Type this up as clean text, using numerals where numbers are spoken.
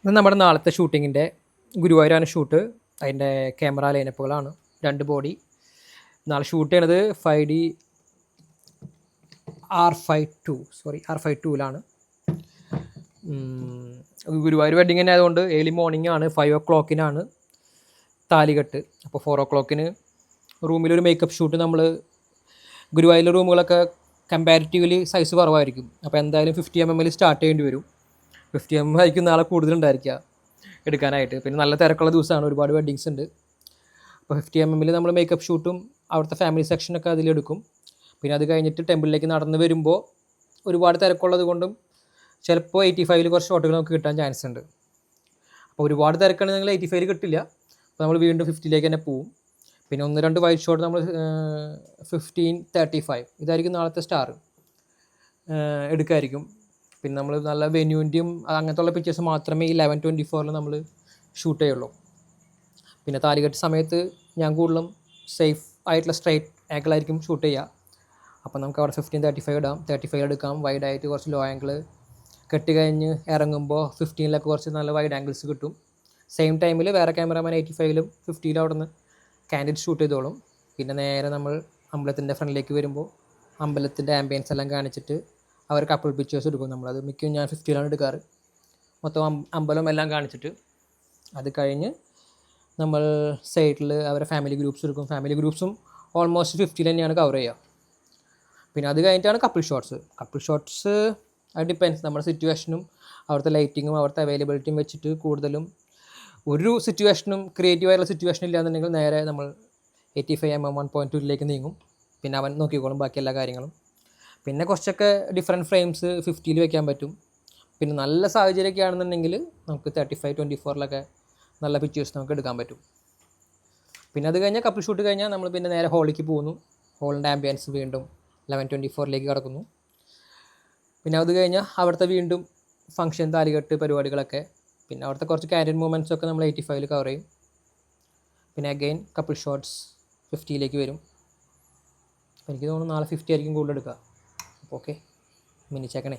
ഇത് നമ്മുടെ നാളത്തെ ഷൂട്ടിങ്ങിൻ്റെ ഗുരുവായൂരാണ് ഷൂട്ട്. അതിൻ്റെ ക്യാമറ ലൈനപ്പുകളാണ്. 2 ബോഡി. നാളെ ഷൂട്ട് ചെയ്യണത് 5D R52ലാണ്. ഗുരുവായൂർ വെഡിങ് തന്നെ ആയതുകൊണ്ട് ഏർലി മോർണിംഗ് ആണ്. 5 o'clockനാണ് താലികെട്ട്. അപ്പോൾ 4 o'clockന് റൂമിലൊരു മേക്കപ്പ് ഷൂട്ട്. നമ്മൾ ഗുരുവായൂരിലെ റൂമുകളൊക്കെ കമ്പാരിറ്റീവ്ലി സൈസ് കുറവായിരിക്കും. അപ്പോൾ എന്തായാലും 50 mm സ്റ്റാർട്ട് ചെയ്യേണ്ടി വരും. 50 mm ആയിരിക്കും നാളെ കൂടുതലുണ്ടായിരിക്കുക എടുക്കാനായിട്ട്. പിന്നെ നല്ല തിരക്കുള്ള ദിവസമാണ്, ഒരുപാട് വെഡ്ഡിങ്സ് ഉണ്ട്. അപ്പോൾ 50 mm നമ്മൾ മേക്കപ്പ് ഷൂട്ടും അവിടുത്തെ ഫാമിലി സെക്ഷനൊക്കെ അതിലെടുക്കും. പിന്നെ അത് കഴിഞ്ഞിട്ട് ടെമ്പിളിലേക്ക് നടന്ന് വരുമ്പോൾ ഒരുപാട് തിരക്കുള്ളത് കൊണ്ടും ചിലപ്പോൾ 85 കുറച്ച് ഷോട്ടുകൾ നമുക്ക് കിട്ടാൻ ചാൻസ് ഉണ്ട്. അപ്പോൾ ഒരുപാട് തിരക്കാണെങ്കിൽ 85 കിട്ടില്ല. അപ്പോൾ നമ്മൾ വീണ്ടും 50ലേക്ക് തന്നെ പോവും. പിന്നെ 1-2 വൈറ്റ് ഷോട്ട് നമ്മൾ 15-35 ഇതായിരിക്കും നാളത്തെ സ്റ്റാർ എടുക്കായിരിക്കും. പിന്നെ നമ്മൾ നല്ല വെന്യൂൻ്റെയും അങ്ങനത്തെ ഉള്ള പിക്ചേഴ്സ് മാത്രമേ ഈ 11-24 നമ്മൾ ഷൂട്ട് ചെയ്യുള്ളൂ. പിന്നെ താലികെട്ട് സമയത്ത് ഞാൻ കൂടുതലും സേഫ് ആയിട്ടുള്ള സ്ട്രൈറ്റ് ആംഗിളായിരിക്കും ഷൂട്ട് ചെയ്യുക. അപ്പോൾ നമുക്ക് അവിടെ 15-35 ഇടാം, 35 എടുക്കാം. വൈഡായിട്ട് കുറച്ച് ലോ ആംഗിൾ കെട്ടി കഴിഞ്ഞ് ഇറങ്ങുമ്പോൾ 15-ലൊക്കെ കുറച്ച് നല്ല വൈഡ് ആംഗിൾസ് കിട്ടും. സെയിം ടൈമിൽ വേറെ ക്യാമറമാൻ 85-ലും 50-ലും അവിടെ നിന്ന് കാൻഡിഡ് ഷൂട്ട് ചെയ്തോളും. പിന്നെ നേരെ നമ്മൾ അമ്പലത്തിൻ്റെ ഫ്രണ്ടിലേക്ക് വരുമ്പോൾ അമ്പലത്തിൻ്റെ ആംബിയൻസ് എല്ലാം കാണിച്ചിട്ട് അവർ കപ്പിൾ പിക്ചേഴ്സ് എടുക്കും. നമ്മളത് മിക്കതും ഞാൻ 50-ലാണ് എടുക്കാറ്. മൊത്തം അമ്പലം എല്ലാം കാണിച്ചിട്ട് അത് കഴിഞ്ഞ് നമ്മൾ സൈഡിൽ അവരെ ഫാമിലി ഗ്രൂപ്പ്സ് എടുക്കും. ഫാമിലി ഗ്രൂപ്പ്സും ഓൾമോസ്റ്റ് 50 തന്നെയാണ് കവർ ചെയ്യുക. പിന്നെ അത് കഴിഞ്ഞിട്ടാണ് കപ്പിൾ ഷോട്ട്സ്. അത് ഡിപ്പെൻസ് നമ്മുടെ സിറ്റുവേഷനും അവിടുത്തെ ലൈറ്റിങ്ങും അവിടുത്തെ അവൈലബിലിറ്റിയും വെച്ചിട്ട് കൂടുതലും ഒരു സിറ്റുവേഷനും ക്രിയേറ്റീവായിട്ടുള്ള സിറ്റുവേഷൻ ഇല്ലാന്നുണ്ടെങ്കിൽ നേരെ നമ്മൾ 85mm 1.2ലേക്ക് നീങ്ങും. പിന്നെ അവൻ നോക്കിക്കോളും ബാക്കി എല്ലാ കാര്യങ്ങളും. പിന്നെ കുറച്ചൊക്കെ ഡിഫറെൻറ്റ് ഫ്രെയിംസ് 50-ൽ വെക്കാൻ പറ്റും. പിന്നെ നല്ല സാഹചര്യമൊക്കെ ആണെന്നുണ്ടെങ്കിൽ നമുക്ക് 35-24-ലൊക്കെ നല്ല പിക്ചേഴ്സ് നമുക്ക് എടുക്കാൻ പറ്റും. പിന്നെ അത് കഴിഞ്ഞാൽ കപ്പിൾ ഷൂട്ട് കഴിഞ്ഞാൽ നമ്മൾ പിന്നെ നേരെ ഹോളിലേക്ക് പോകുന്നു. ഹോളിൻ്റെ ആംബിയൻസ് വീണ്ടും 11-24ലേക്ക് കടക്കുന്നു. പിന്നെ അത് കഴിഞ്ഞാൽ അവിടുത്തെ വീണ്ടും ഫംഗ്ഷൻ താലികെട്ട് പരിപാടികളൊക്കെ. പിന്നെ അവിടുത്തെ കുറച്ച് ക്യാൻഡിഡ് മൂമെൻറ്റ്സൊക്കെ നമ്മൾ 85-ൽ കവർ ചെയ്യും. പിന്നെ അഗെയിൻ കപ്പിൾ ഷോട്ട്സ് 50-ലേക്ക് വരും. എനിക്ക് തോന്നുന്നു നാളെ 50 ആയിരിക്കും കൂടുതൽ എടുക്കുക. അപ്പോൾ ഓക്കെ, മിനിച്ചേക്കണേ.